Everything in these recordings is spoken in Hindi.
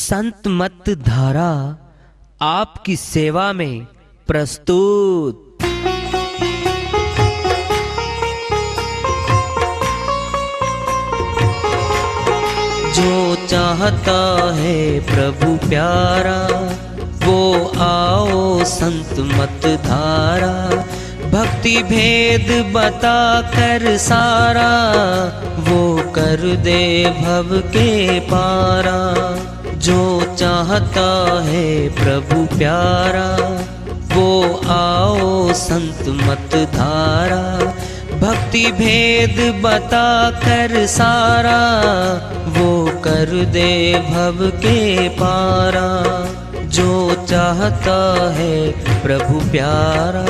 संत मत धारा आपकी सेवा में प्रस्तुत। जो चाहता है प्रभु प्यारा वो आओ संत मत धारा। भक्ति भेद बता कर सारा वो कर दे भव के पारा। जो चाहता है प्रभु प्यारा वो आओ संत मत धारा। भक्ति भेद बता कर सारा वो कर दे भव के पारा। जो चाहता है प्रभु प्यारा।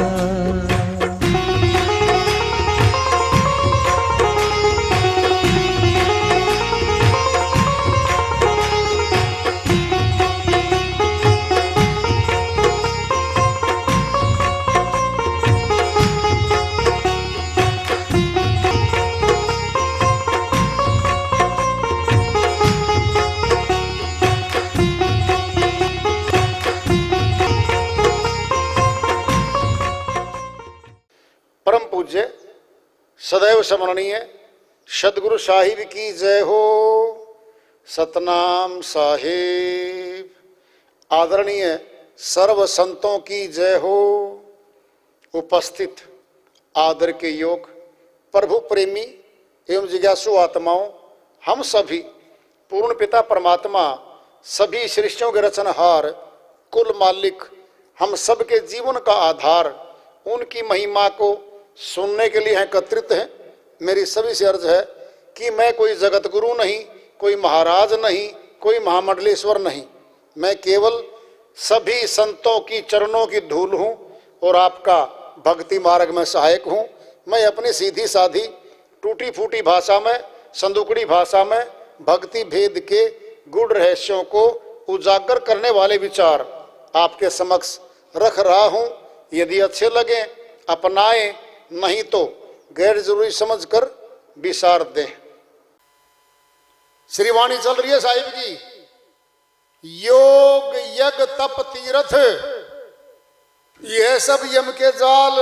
परम पूज्य सदैव स्मरणीय सदगुरु साहिब की जय हो। सतनाम साहिब। आदरणीय सर्व संतों की जय हो। उपस्थित आदर के योग प्रभु प्रेमी एवं जिज्ञासु आत्माओं, हम सभी पूर्ण पिता परमात्मा सभी सृष्टियों के रचनहार कुल मालिक हम सबके जीवन का आधार उनकी महिमा को सुनने के लिए एकत्रित हैं। मेरी सभी से अर्ज है कि मैं कोई जगत गुरु नहीं, कोई महाराज नहीं, कोई महामंडलेश्वर नहीं। मैं केवल सभी संतों की चरणों की धूल हूँ और आपका भक्ति मार्ग में सहायक हूँ। मैं अपनी सीधी साधी टूटी फूटी भाषा में, संदुकड़ी भाषा में भक्ति भेद के गूढ़ रहस्यों को उजागर करने वाले विचार आपके समक्ष रख रहा हूँ। यदि अच्छे लगे अपनाएं, नहीं तो गैर जरूरी समझकर विसार दें। श्रीवाणी चल रही है साहिब की। योग यज्ञ तप तीर्थ यह सब यम के जाल,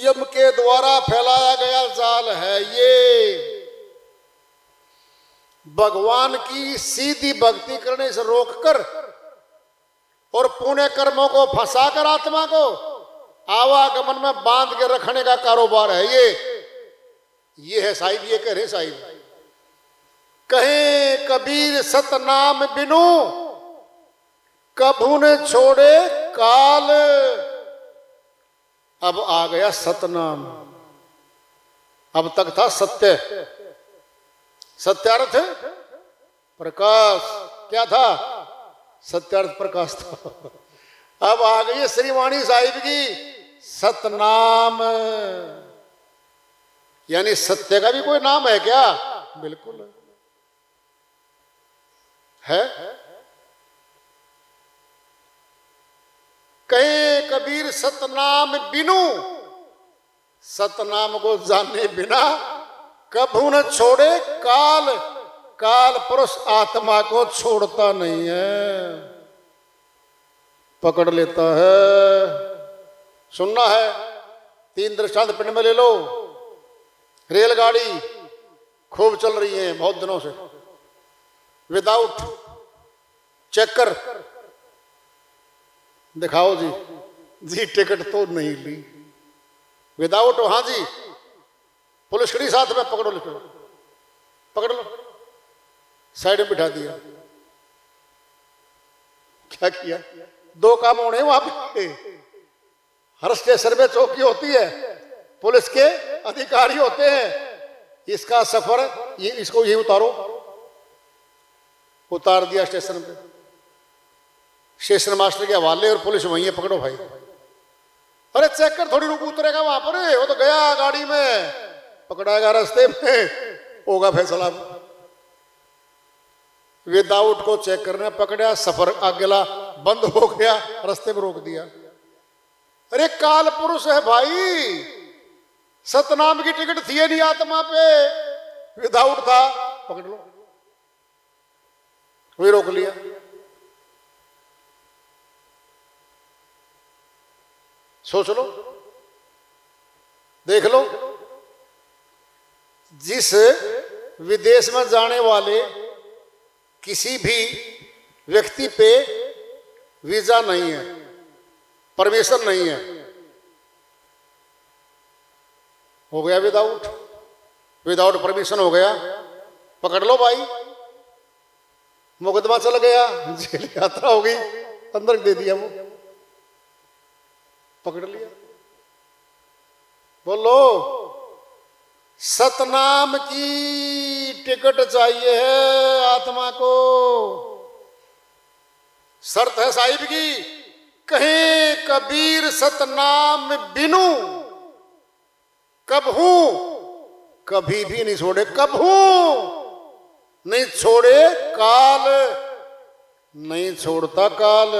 यम के द्वारा फैलाया गया जाल है। ये भगवान की सीधी भक्ति करने से रोककर और पुण्य कर्मों को फंसाकर आत्मा को आवागमन में बांध के रखने का कारोबार है। ये है साहिब। ये कह रहे साहिब, कहे कबीर सतनाम बिनु कभू न छोड़े काल। अब आ गया सतनाम। अब तक था सत्य, सत्यार्थ प्रकाश। क्या था? सत्यार्थ प्रकाश था। अब आ गई श्रीवाणी साहिब की सतनाम। यानी सत्य का भी कोई नाम है क्या? बिल्कुल है। कहे कबीर सतनाम बिनु, सतनाम को जाने बिना कभू न छोड़े काल। काल पुरुष आत्मा को छोड़ता नहीं है, पकड़ लेता है। सुनना है, 3 दृष्टांत पिंड में ले लो। रेलगाड़ी खूब चल रही है बहुत दिनों से, विदाउट चेकर। दिखाओ जी, जी टिकट तो नहीं ली। विदाउट, हाँ जी, पुलिस खड़ी साथ में, पकड़ो, लिखो, पकड़ लो, साइड में बिठा दिया। क्या किया? 2 काम होने वहां पे। हर स्टेशन में चौकी होती है, पुलिस के अधिकारी होते हैं। इसका सफर ये, इसको यही उतारो। उतार दिया स्टेशन पे, स्टेशन मास्टर के हवाले और पुलिस वहीं है, पकड़ो भाई। अरे चेक कर, थोड़ी रुक, उतरेगा वहां पर, वो तो गया गाड़ी में, पकड़ाएगा रास्ते में, होगा फैसला। विदाउट को चेक करने पकड़ा, सफर अगला बंद हो गया, रास्ते में रोक दिया। अरे काल पुरुष है भाई, सतनाम की टिकट थी नहीं आत्मा पे, विदाउट था, पकड़ लो। वही रोक लिया। सोच लो, देख लो, जिस विदेश में जाने वाले किसी भी व्यक्ति पे वीजा नहीं है, परमिशन नहीं है, हो गया विदाउट परमिशन हो गया, पकड़ लो भाई, मुकदमा चल गया, जेल यात्रा हो गई, अंदर दे दिया, वो पकड़ लिया। बोलो, सतनाम की टिकट चाहिए है आत्मा को, शर्त है साहिब की, कहीं कबीर सतनाम बिनु कब हूं कभी भी नहीं छोड़े, कब हूं नहीं छोड़े काल, नहीं छोड़ता काल,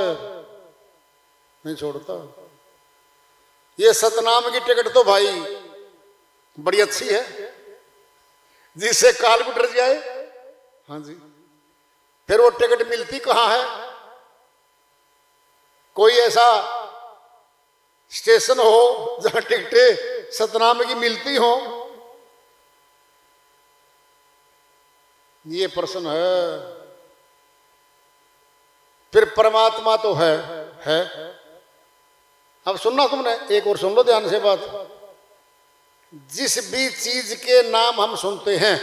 नहीं छोड़ता। ये सतनाम की टिकट तो भाई बड़ी अच्छी है, जिससे काल भी डर जाए। हाँ जी, फिर वो टिकट मिलती कहां है? कोई ऐसा स्टेशन हो जहां टिकटें सतनाम की मिलती हो? ये प्रश्न है। फिर परमात्मा तो है। अब सुनना तुमने, एक और सुन लो ध्यान से बात। जिस भी चीज के नाम हम सुनते हैं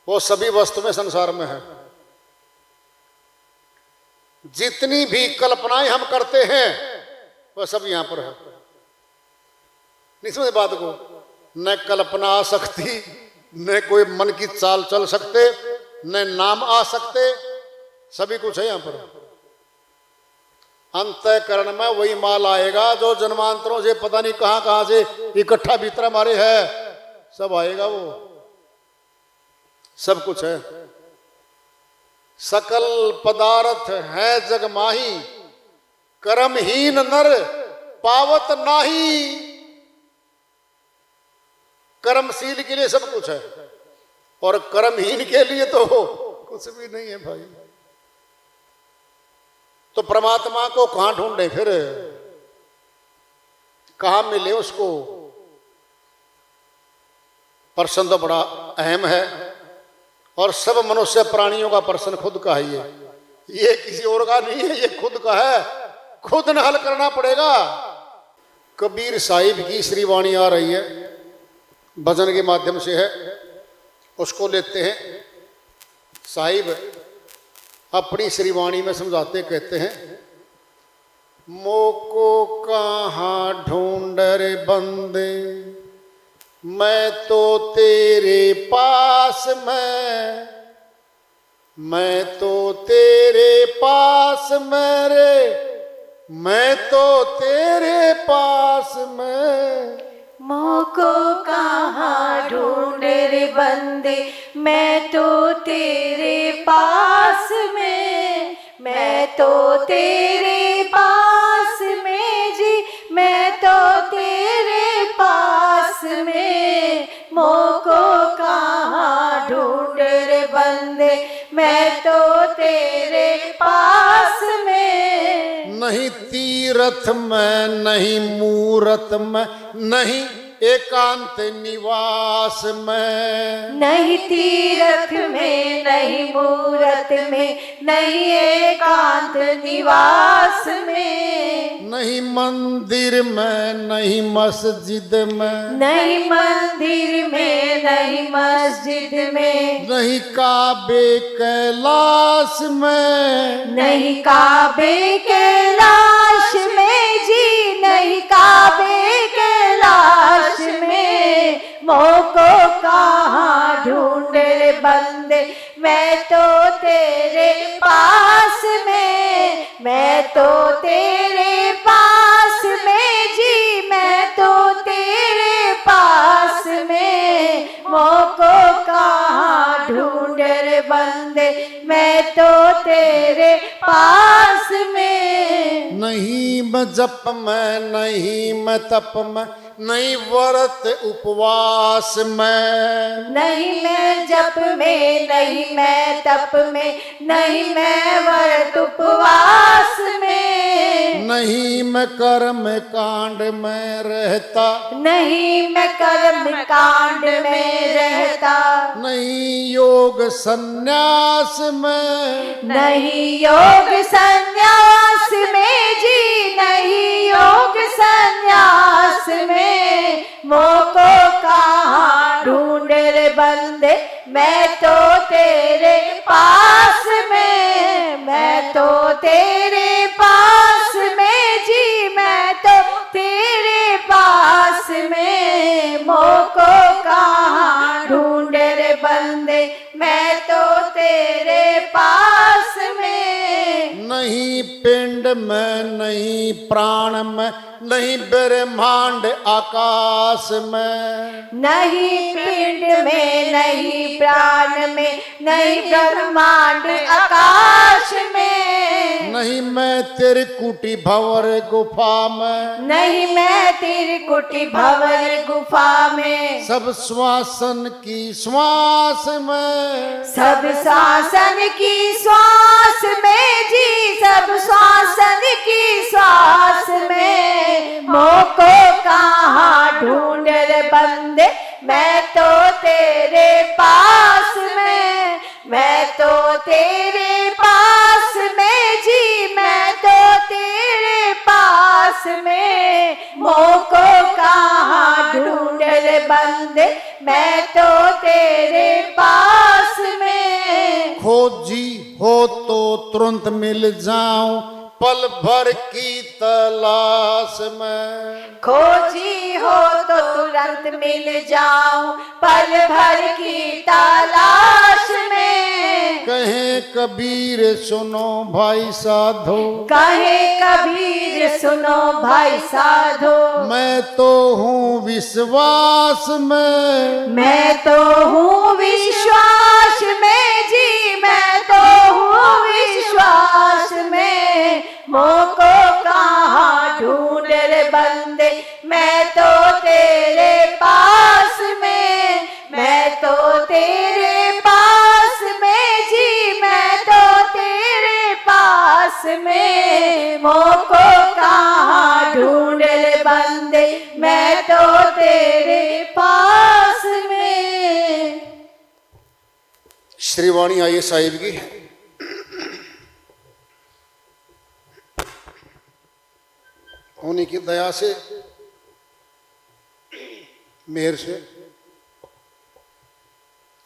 वो सभी वस्तु में संसार में है। जितनी भी कल्पनाएं हम करते हैं वह सब यहां पर है। नहीं समझ बात को? न कल्पना आ सकती, न कोई मन की चाल चल सकते, न नाम आ सकते, सभी कुछ है यहां पर। अंतःकरण में वही माल आएगा जो जन्मांतरों से पता नहीं कहां कहां से इकट्ठा भीतर हमारे है, सब आएगा, वो सब कुछ है। सकल पदार्थ है जग माही, कर्महीन नर पावत नाही। कर्मशील के लिए सब कुछ है और कर्महीन के लिए तो कुछ भी नहीं है भाई। तो परमात्मा को कहां ढूंढे फिर, कहां मिले उसको? प्रश्न तो बड़ा अहम है और सब मनुष्य प्राणियों का प्रश्न खुद का है। ये किसी और का नहीं है, ये खुद का है, खुद न हल करना पड़ेगा। कबीर साहिब की श्री वाणी आ रही है, भजन के माध्यम से है, उसको लेते हैं। साहिब अपनी श्री वाणी में समझाते कहते हैं, मोको कहाँ ढूंढ रे बंदे, मैं तो तेरे पास मैं तो तेरे पास में रे, मैं तो तेरे पास में। मोको कहाँ ढूंढ रे बंदे, मैं तो तेरे पास में, मैं तो तेरे पास में जी, मैं तो तेरे पास में। मोको कहाँ ढूंढ रे बंदे, मैं तो तेरे पास में। नहीं तीरथ में, नहीं मूरत में, नहीं एकांत निवास में। नहीं तीरथ में, नहीं मूरत में, नहीं एकांत निवास में। नहीं मंदिर में, नहीं मस्जिद में, नहीं मंदिर में, नहीं मस्जिद में। नहीं काबे कैलाश में, नहीं काबे कैलाश में जी, नहीं काबे कैलाश में। मोको कहाँ ढूंढ रे बंदे, मैं तो तेरे पास में, मैं तो तेरे पास में जी, मैं तो तेरे पास में। मोको कहाँ ढूंढ रे बंदे, मैं तो तेरे पास में। नहीं मैं जप में, नहीं मैं तप में, नहीं व्रत उपवास में, नहीं मैं जप में, नहीं मैं तप में, नहीं मैं व्रत उपवास में, नहीं मैं कर्म कांड में रहता, नहीं मैं कर्म कांड में रहता, नहीं योग संन्यास में, नहीं योग संन्यास में जी, नहीं योग संन्यास में, मोको कहाँ ढूंढ रे बंदे, मैं तो तेरे पास में, मैं तो तेरे पास में जी, मैं तो तेरे पास में, मोको कहाँ ढूंढ रे बंदे, मैं तो तेरे पास में। नहीं पिंड में, नहीं प्राण में, नहीं ब्रह्मांड आकाश में, नहीं पिंड में, नहीं प्राण में, नहीं ब्रह्मांड आकाश में, नहीं मैं तेरी कुटी भंवर गुफा में, नहीं मैं त्रिकुटी भंवर गुफा में, सब श्वासन की श्वास में, सब शासन की श्वास में जी, सब शासन की श्वास में, मोको कहाँ ढूंढ रे बंदे, मैं तो तेरे पास में, मैं तो तेरे पास में जी, मैं तो तेरे पास में, मोको कहाँ ढूंढ रे बंदे, मैं तो तेरे पास में। खोजी हो तो तुरंत मिल जाऊं पल भर की तलाश में, खोजी हो तो तुरंत मिल जाऊं पल भर की तलाश में, कहे कबीर सुनो भाई साधो, कहे कबीर सुनो भाई साधो, मैं तो हूँ विश्वास में, मैं तो हूँ विश्वास में जी, मैं तो हूँ विश्वास में, मोको कहाँ ढूंढ रे बंदे, मैं तो तेरे पास में, मैं तो तेरे पास में जी, मैं तो तेरे पास में, मोको कहाँ ढूंढ रे बंदे, मैं तो तेरे पास में। श्रीवाणी आइए साहिब की। उन्हीं की दया से, मेहर से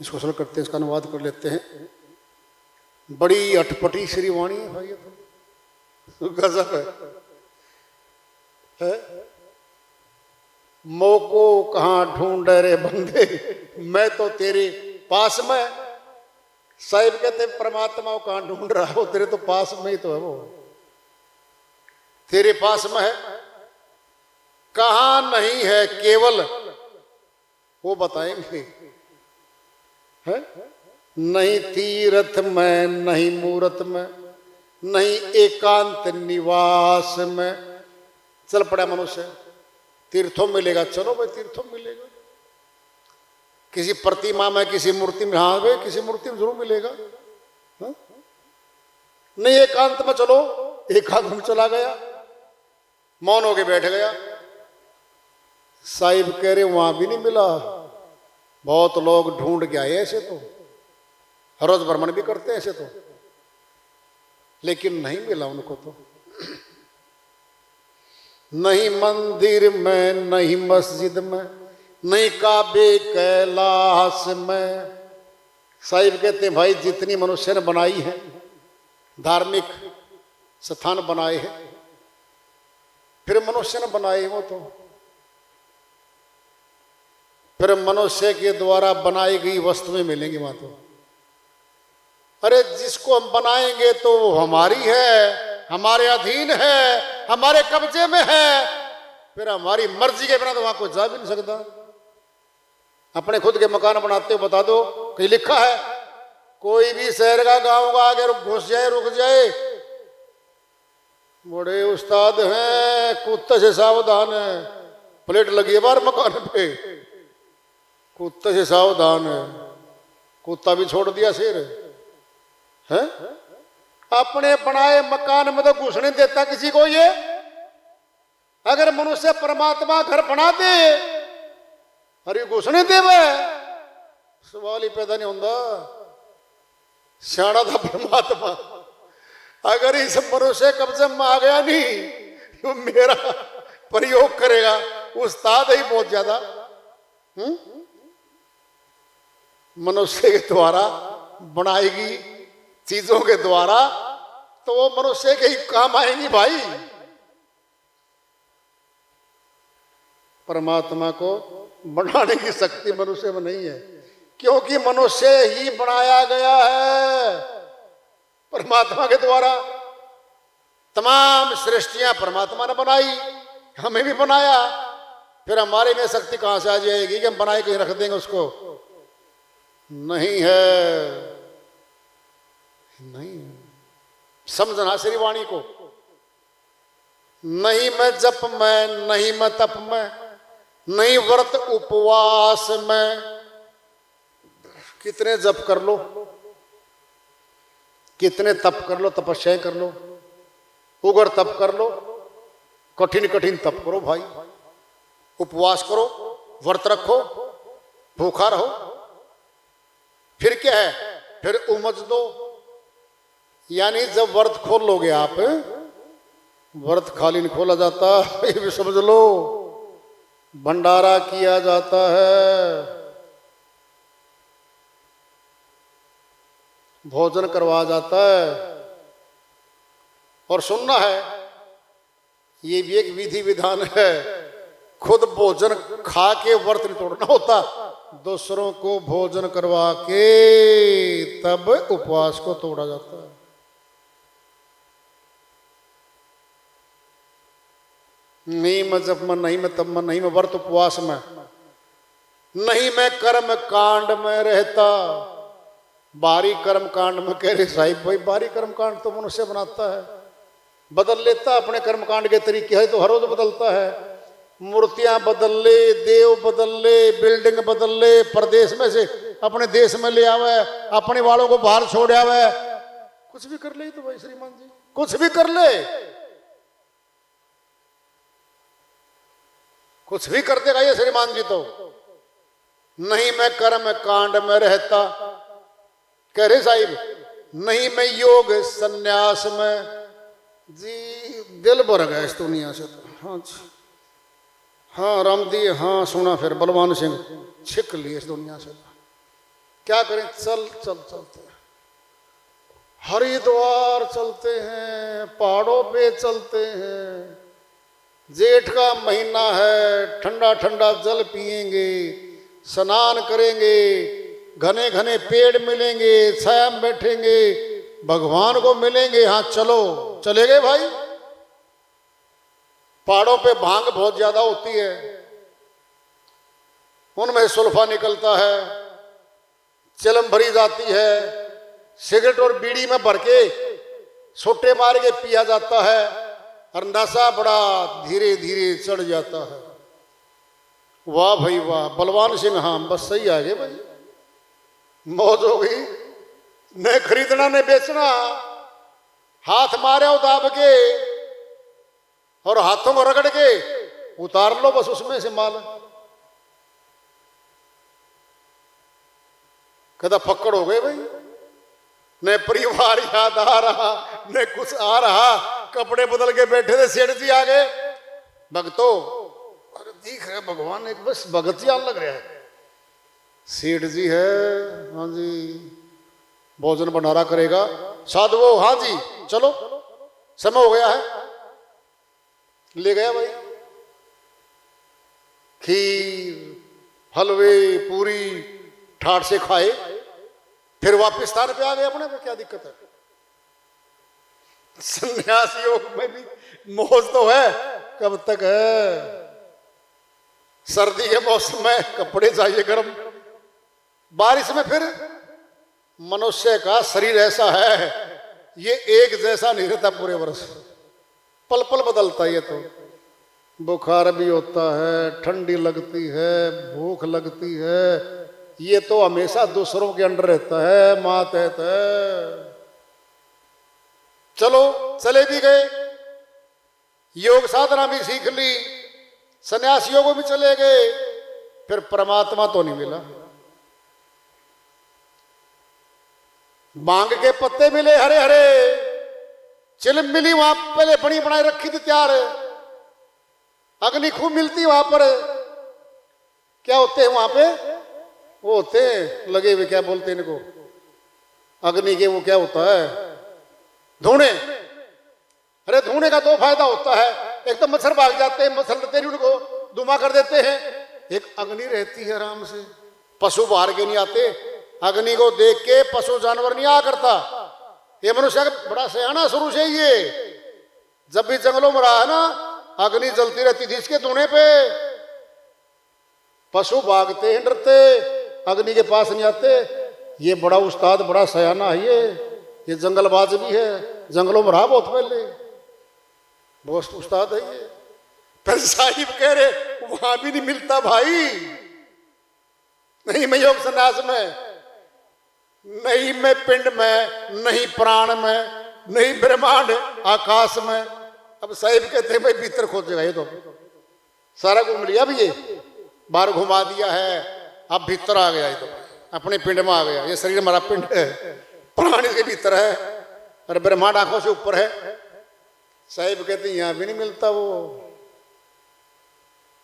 इसको सरल करते हैं, इसका अनुवाद कर लेते हैं। बड़ी अटपटी श्रीवाणी है भाई, ये तो गजब है? मोको कहाँ ढूंढ रे बंदे, मैं तो तेरे पास में। साहिब कहते परमात्मा को कहाँ ढूंढ रहा हो, तेरे तो पास में ही तो है, वो तेरे पास में है। कहाँ नहीं है केवल वो बताएंगे, है? नहीं तीर्थ में, नहीं मूर्त में, नहीं एकांत निवास में। चल पड़ा मनुष्य, तीर्थों मिलेगा, चलो भाई तीर्थों मिलेगा। किसी प्रतिमा में, किसी मूर्ति में, हाँ भाई किसी मूर्ति में जरूर मिलेगा। हा? नहीं एकांत में चलो, एकांत में चला गया, मौन होके बैठ गया। साहिब कह रहे वहां भी नहीं मिला। बहुत लोग ढूंढ के आए ऐसे, तो रोज भ्रमण भी करते हैं ऐसे तो, लेकिन नहीं मिला उनको तो। नहीं मंदिर में, नहीं मस्जिद में, नहीं काबे कैलाश में। साहिब कहते हैं भाई जितनी मनुष्य ने बनाई है, धार्मिक स्थान बनाए हैं, फिर मनुष्य ने बनाए वो तो, फिर मनुष्य के द्वारा बनाई गई वस्तुएं मिलेंगी वहां तो। अरे जिसको हम बनाएंगे तो वो हमारी है, हमारे अधीन है, हमारे कब्जे में है, फिर हमारी मर्जी के बिना तो वहां कोई जा भी नहीं सकता। अपने खुद के मकान बनाते हो बता दो, कहीं लिखा है? कोई भी शहर का गांव का आगे घुस जाए, रुक जाए, बड़े उस्ताद हैं, कुत्ते से सावधान है, प्लेट लगी है बाहर मकान पे, कुत्ते से सावधान है, कुत्ता भी छोड़ दिया शेर है। अपने बनाए मकान में तो घुसने देता किसी को ये। अगर मनुष्य परमात्मा घर बना दे अरे घुसने दे सवाल ही पैदा नहीं होता। सियाणा था परमात्मा, अगर इस मनुष्य कब्जे में आ गया नहीं तो मेरा प्रयोग करेगा, उस्ताद ही बहुत ज्यादा। मनुष्य के द्वारा बनाएगी चीजों के द्वारा तो वो मनुष्य के ही काम आएंगी भाई। परमात्मा को बनाने की शक्ति मनुष्य में नहीं है, क्योंकि मनुष्य ही बनाया गया है परमात्मा के द्वारा। तमाम सृष्टियां परमात्मा ने बनाई, हमें भी बनाया, फिर हमारे में शक्ति कहां से आ जाएगी कि हम बनाए कहीं रख देंगे उसको? नहीं है, नहीं है। समझना श्री वाणी को। नहीं मैं जप में, नहीं मैं तप में, नहीं व्रत उपवास में। कितने जप कर लो, कितने तप कर लो, तपस्याएं कर लो, उग्र तप कर लो, कठिन कठिन तप करो भाई, उपवास करो, व्रत रखो, भूखा रहो, फिर क्या है? फिर उमज दो। यानी जब व्रत खोल लोगे आप, व्रत खाली नहीं खोला जाता, ये भी समझ लो, भंडारा किया जाता है, भोजन करवाया जाता है। और सुनना है, ये भी एक विधि विधान है, खुद भोजन खा के व्रत नहीं तोड़ना होता, दूसरों को भोजन करवा के तब उपवास को तोड़ा जाता है। नहीं मैं जब में, नहीं मैं तब में, नहीं मैं व्रत उपवास में, नहीं मैं कर्म कांड में रहता। बारी कर्म कांड में कह रहे साहिब भाई, बारी कर्म कांड तो मनुष्य बनाता है, बदल लेता अपने कर्म कांड के तरीके है तो हर रोज बदलता है। मूर्तियां बदल ले, देव बदल ले, बिल्डिंग बदल ले, प्रदेश में से अपने देश में ले आवे, अपने वालों को बाहर छोड़ आवे, कुछ भी कर ले तो भाई श्रीमान जी, कुछ भी कर ले, कुछ भी कर देगा ये श्रीमान जी। तो नहीं मैं कर्म कांड में रहता, कह रहे साहिब, नहीं मैं योग संन्यास में। जी दिल भर गया इस दुनिया से तो। हाँ जी, हाँ रामदी, हाँ सुना, फिर बलवान सिंह छिक लिए इस दुनिया से। क्या करें, चल चल चलते हैं, हरिद्वार चलते हैं, पहाड़ों पे चलते हैं, जेठ का महीना है, ठंडा ठंडा जल पिएंगे, स्नान करेंगे, घने घने पेड़ मिलेंगे, छाया में बैठेंगे, भगवान को मिलेंगे। हाँ चलो, चले गए भाई। पहाड़ों पे भांग बहुत ज्यादा होती है, उनमें सुल्फा निकलता है, चिलम भरी जाती है, सिगरेट और बीड़ी में भर के छोटे मार के पिया जाता है, और नशा बड़ा धीरे धीरे चढ़ जाता है। वाह भाई वाह, बलवान सिंह, हाँ बस सही आ गए भाई, मौज हो गई। न खरीदना न बेचना, हाथ मारे दाब के और हाथों को रगड़ के उतार लो बस उसमें से माल। कहता फक्कड़ हो गए भाई, न परिवार याद आ रहा, न कुछ आ रहा, कपड़े बदल के बैठे थे, सेठ जी आ गए, भक्तो अरे दिख रहे भगवान, एक बस भगत याद लग रहा है, सेठ जी है, हाँ जी भोजन भंडारा करेगा, साधुओं हाँ जी चलो समय हो गया है, ले गया भाई, खीर हलवे पूरी ठाट से खाए, फिर वापिस स्थान पे आ गए अपने पे, क्या दिक्कत है। संन्यास योग में भी मौज तो है, कब तक है, सर्दी के मौसम में कपड़े चाहिए गर्म, बारिश में फिर मनुष्य का शरीर ऐसा है, ये एक जैसा नहीं रहता पूरे वर्ष, पल पल बदलता है। ये तो बुखार भी होता है, ठंडी लगती है, भूख लगती है, ये तो हमेशा दूसरों के अंडर रहता है, मातहत है। चलो चले भी गए, योग साधना भी सीख ली, संन्यास योग भी चले गए, फिर परमात्मा तो नहीं मिला। बांग के पत्ते मिले हरे हरे, चिलम मिली वहां पहले बनी बनाई रखी थी तैयार, अग्नि खूब मिलती वहां पर। क्या होते हैं वहां पे? वो होते हैं लगे हुए, क्या बोलते हैं इनको, अग्नि के वो क्या होता है, धुएं। अरे धुएं का दो फायदा होता है, एक तो मच्छर भाग जाते हैं, मच्छर लेते नहीं उनको धुआं कर देते हैं, एक अग्नि रहती है आराम से, पशु बाहर के नहीं आते, अग्नि को देख के पशु जानवर नहीं आ करता। ये मनुष्य का बड़ा सयाना शुरू से ये, जब भी जंगलों में रहा है ना, अग्नि जलती रहती थी इसके धुएं पे, पशु भागते हैं डरते, अग्नि के पास नहीं आते। ये बड़ा उस्ताद, बड़ा सयाना है ये जंगलबाज भी है, जंगलों में रहा बहुत पहले, बहुत उस्ताद है ये। फिर साहिब कह रहे वहां भी नहीं मिलता भाई, नहीं मैं योग संन्यास में, नहीं मैं पिंड में, नहीं प्राण में, नहीं ब्रह्मांड आकाश में। अब साहिब कहते हैं भाई भीतर खोजेगा, ये तो सारा घूम लिया भी, ये बाहर घुमा दिया है, अब भीतर आ गया, ये तो अपने पिंड में आ गया। ये शरीर हमारा पिंड है, प्राण इसके भीतर है, और ब्रह्मांड आंखों से ऊपर है। साहिब कहते हैं यहां भी नहीं मिलता वो।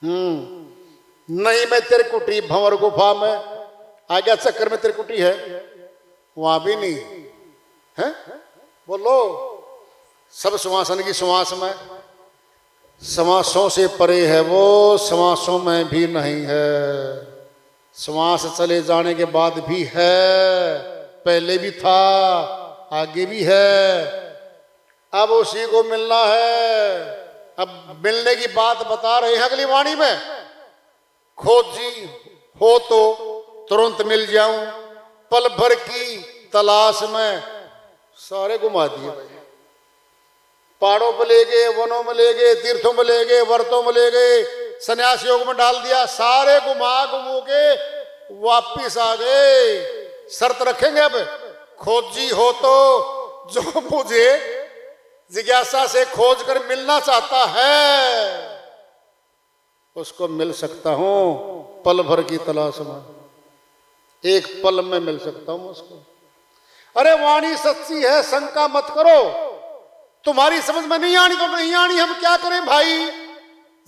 नहीं मैं त्रिकुटी भंवर गुफा में, आगे चक्कर में त्रिकुटी है, वहां भी नहीं है। बोलो सब सुवासन की सुवास में, समासों से परे है वो, समासों में भी नहीं है। श्वास चले जाने के बाद भी है, पहले भी था, आगे भी है, अब उसी को मिलना है। अब मिलने की बात बता रहे हैं अगली वाणी में, खोजी हो तो तुरंत मिल जाऊं, पल भर की तलाश में। सारे घुमा दिए भाई, पहाड़ों में ले गए, वनों में ले गए, तीर्थों में ले गए, व्रतों में ले गए, संन्यास योग में डाल दिया, सारे घुमा घुमू के वापिस आ गए। शर्त रखेंगे अब, खोजी हो तो जो मुझे जिज्ञासा से खोज कर मिलना चाहता है उसको मिल सकता हूं, पल भर की तलाश में, एक पल में मिल सकता हूं उसको। अरे वाणी सच्ची है, शंका मत करो, तुम्हारी समझ में नहीं आनी तो नहीं आनी, हम क्या करें भाई,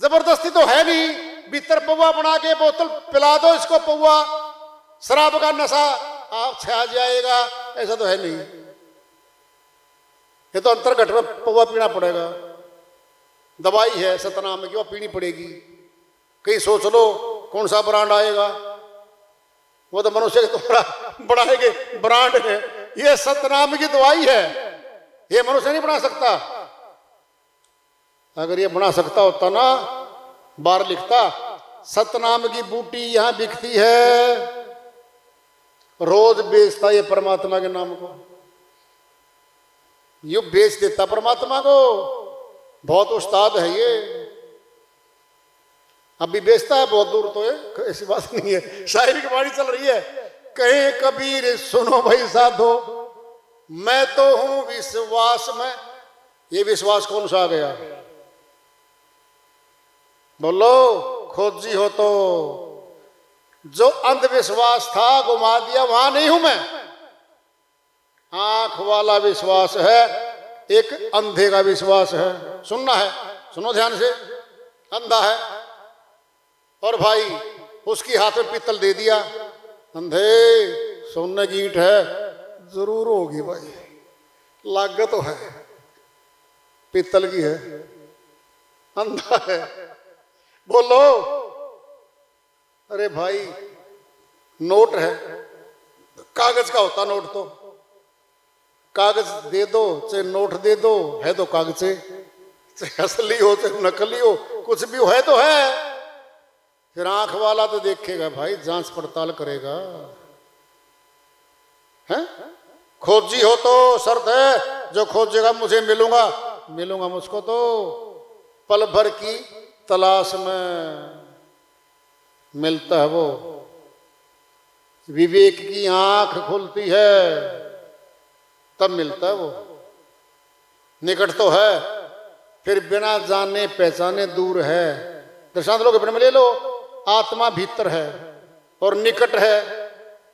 जबरदस्ती तो है नहीं। भीतर पौवा बना के बोतल पिला दो इसको, पौवा शराब का नशा आप छा जाएगा, ऐसा तो है नहीं। ये तो अंतर्घट में पौवा पीना पड़ेगा, दवाई है सतनाम की, वो पीनी पड़ेगी। कहीं सोच लो कौन सा ब्रांड आएगा, वो तो मनुष्य के द्वारा बढ़ाएंगे ब्रांड है। ये सतनाम की दवाई है, ये मनुष्य नहीं बना सकता। अगर ये बना सकता होता ना, बार लिखता सतनाम की बूटी यहां बिकती है, रोज बेचता ये परमात्मा के नाम को, यू बेच देता परमात्मा को। बहुत उस्ताद है ये, अभी बेचता है बहुत दूर तो है, ऐसी बात नहीं है। शायरी की वाणी चल रही है, कहे कबीर सुनो भाई साधो, मैं तो हूं विश्वास में। ये विश्वास कौन सा आ गया, बोलो खोजी हो तो। जो अंधविश्वास था घुमा दिया, वहां नहीं हूं मैं। आंख वाला विश्वास है, एक अंधे का विश्वास है। सुनना है, सुनो ध्यान से। अंधा है और भाई उसकी हाथ में पीतल दे दिया, अंधे सोने की ईंट है, जरूर होगी भाई, लागत तो है, पीतल की है, अंधा है। बोलो अरे भाई नोट है, कागज का होता नोट, तो कागज दे दो चाहे नोट दे दो, है तो कागज से, चाहे असली हो चाहे नकली हो, कुछ भी है तो है। फिर आंख वाला तो देखेगा भाई, जांच पड़ताल करेगा, है? खोजी हो तो शर्त है, जो खोजेगा मुझे मिलूंगा, मिलूंगा मुझको तो। पल भर की तलाश में मिलता है वो। विवेक की आंख खुलती है तब मिलता है वो। निकट तो है फिर बिना जाने पहचाने दूर है। दृष्टांत लोग अपने में ले लो, आत्मा भीतर है और निकट है।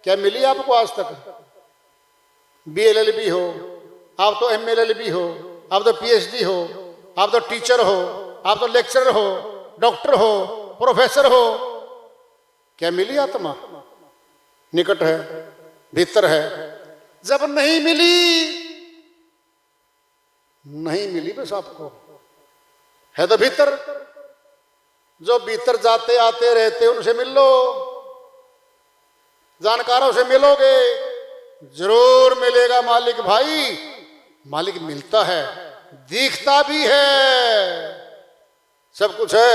क्या मिली आपको आज तक? BLLB हो, आप तो MLLB हो, आप तो PhD हो, आप तो टीचर हो, आप तो लेक्चरर हो, डॉक्टर हो, प्रोफेसर हो। क्या मिली आत्मा? निकट है, भीतर है। जब नहीं मिली बस आपको, है तो भीतर। जो भीतर जाते आते रहते उनसे मिल लो, जानकारों से मिलोगे, जरूर मिलेगा मालिक भाई। मालिक मिलता है, दिखता भी है, सब कुछ है।